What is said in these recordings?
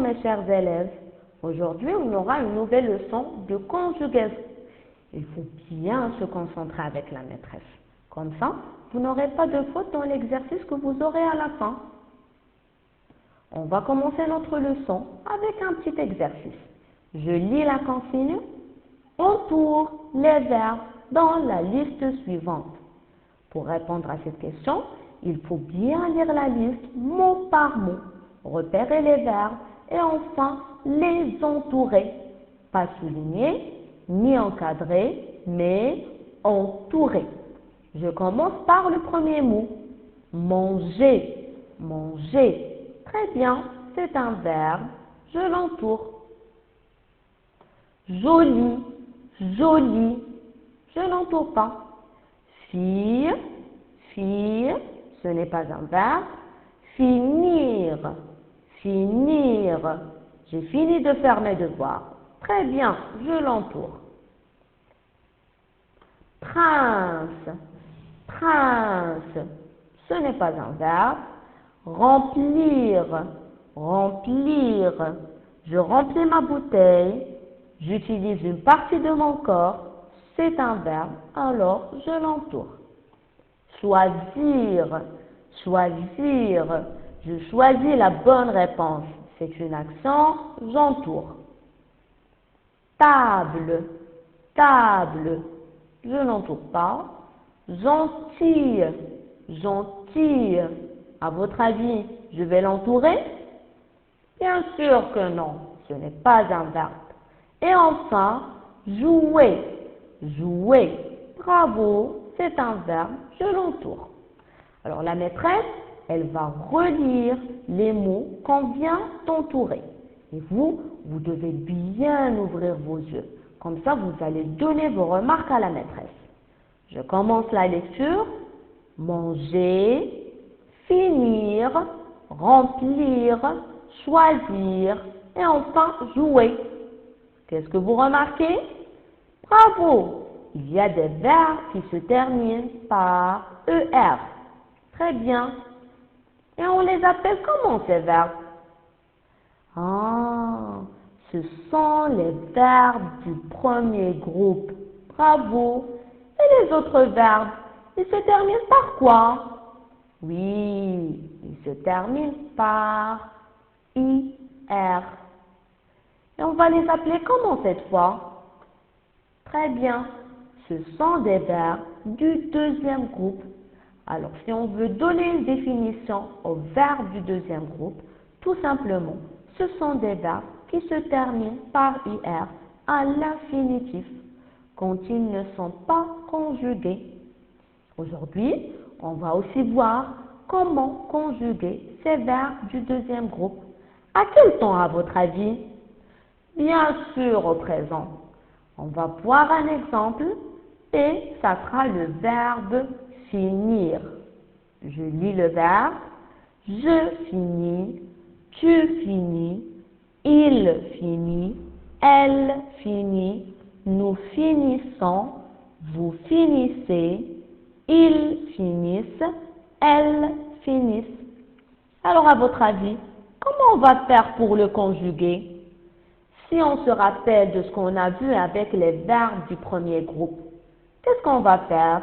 mes chers élèves. Aujourd'hui, on aura une nouvelle leçon de conjugaison. Il faut bien se concentrer avec la maîtresse. Comme ça, vous n'aurez pas de faute dans l'exercice que vous aurez à la fin. On va commencer notre leçon avec un petit exercice. Je lis la consigne. Entoure les verbes dans la liste suivante. Pour répondre à cette question, il faut bien lire la liste mot par mot, repérer les verbes et enfin les entourer. Pas souligner, ni encadrer, mais entourer. Je commence par le premier mot. Manger. Manger. Très bien, c'est un verbe. Je l'entoure. Joli. Joli. Je n'entoure pas. Fille. Fille. Ce n'est pas un verbe. Finir. Finir. J'ai fini de faire mes devoirs. Très bien, je l'entoure. Prince. Prince. Ce n'est pas un verbe. Remplir. Remplir. Je remplis ma bouteille. J'utilise une partie de mon corps. C'est un verbe, alors je l'entoure. Choisir. Choisir. Je choisis la bonne réponse. C'est une action, j'entoure. Table. Table. Je n'entoure pas. Gentille. Gentille. À votre avis, je vais l'entourer? Bien sûr que non, ce n'est pas un verbe. Et enfin, jouer. Jouer. Bravo, c'est un verbe, je l'entoure. Alors la maîtresse, elle va relire les mots qu'on vient d'entourer. Et vous devez bien ouvrir vos yeux. Comme ça, vous allez donner vos remarques à la maîtresse. Je commence la lecture. Manger, finir, remplir, choisir et enfin jouer. Qu'est-ce que vous remarquez? Bravo! Il y a des verbes qui se terminent par ER. Très bien. Et on les appelle comment ces verbes? Ah, ce sont les verbes du premier groupe. Bravo. Et les autres verbes, ils se terminent par quoi? Oui, ils se terminent par IR. Et on va les appeler comment cette fois? Très bien, ce sont des verbes du deuxième groupe. Alors, si on veut donner une définition aux verbes du deuxième groupe, tout simplement, ce sont des verbes qui se terminent par IR à l'infinitif, quand ils ne sont pas conjugués. Aujourd'hui, on va aussi voir comment conjuguer ces verbes du deuxième groupe. À quel temps, à votre avis? Bien sûr, au présent. On va voir un exemple et ça sera le verbe finir. Je lis le verbe. Je finis, tu finis, il finit, elle finit, nous finissons, vous finissez, ils finissent, elles finissent. Alors, à votre avis, comment on va faire pour le conjuguer? Si on se rappelle de ce qu'on a vu avec les verbes du premier groupe, qu'est-ce qu'on va faire?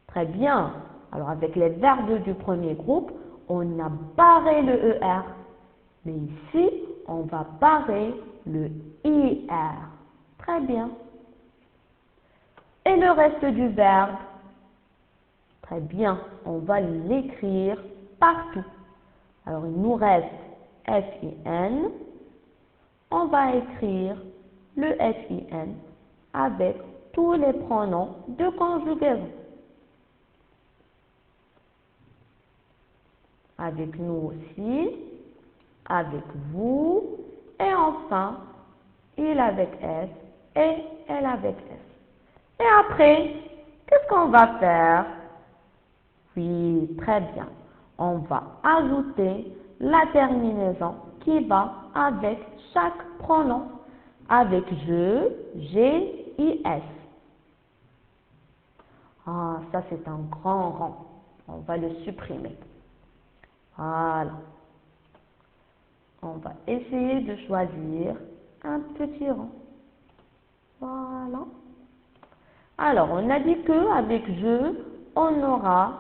Très bien. Alors, avec les verbes du premier groupe, on a barré le ER. Mais ici, on va barrer le IR. Très bien. Et le reste du verbe? Très bien. On va l'écrire partout. Alors, il nous reste FIN. On va écrire le FIN avec tous les pronoms de conjugaison. Avec nous aussi, avec vous, et enfin, il avec S et elle avec S. Et après, qu'est-ce qu'on va faire? Oui, très bien. On va ajouter la terminaison qui va avec chaque pronom, avec je, j'ai, is. Ah, ça c'est un grand rang. On va le supprimer. Voilà. On va essayer de choisir un petit rang. Voilà. Alors, on a dit qu'avec je, on aura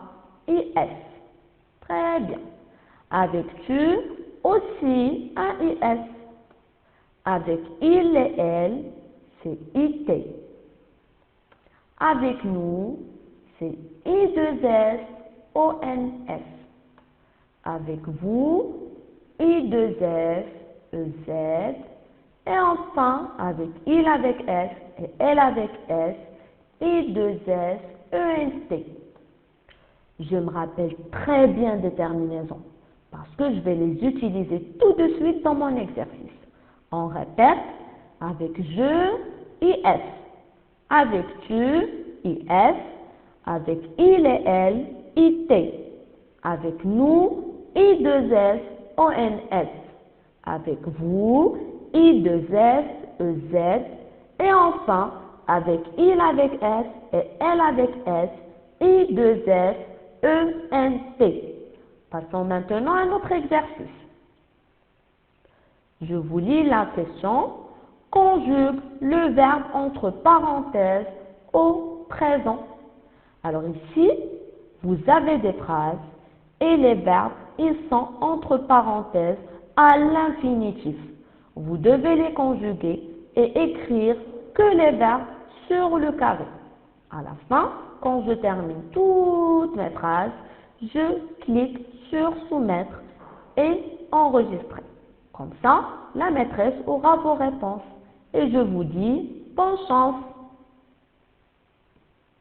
IS. Très bien. Avec tu, aussi un IS. Avec il et elle, c'est IT. Avec nous, c'est I2SONS. Avec vous, I2S, EZ. Et enfin, avec il avec S et elle avec S, I2S, ENT. Je me rappelle très bien des terminaisons parce que je vais les utiliser tout de suite dans mon exercice. On répète, avec je, IS. Avec tu, IS. Avec il et elle, IT. Avec nous, I2S, ONS. Avec vous, I2S, EZ. Et enfin, avec il avec S et elle avec S, I2S, ENT. Passons maintenant à notre exercice. Je vous lis la question. Conjugue le verbe entre parenthèses au présent. Alors ici, vous avez des phrases et les verbes, ils sont entre parenthèses à l'infinitif. Vous devez les conjuguer et écrire que les verbes sur le carré. À la fin, quand je termine toutes mes phrases, je clique sur soumettre et enregistrer. Comme ça, la maîtresse aura vos réponses. Et je vous dis bonne chance.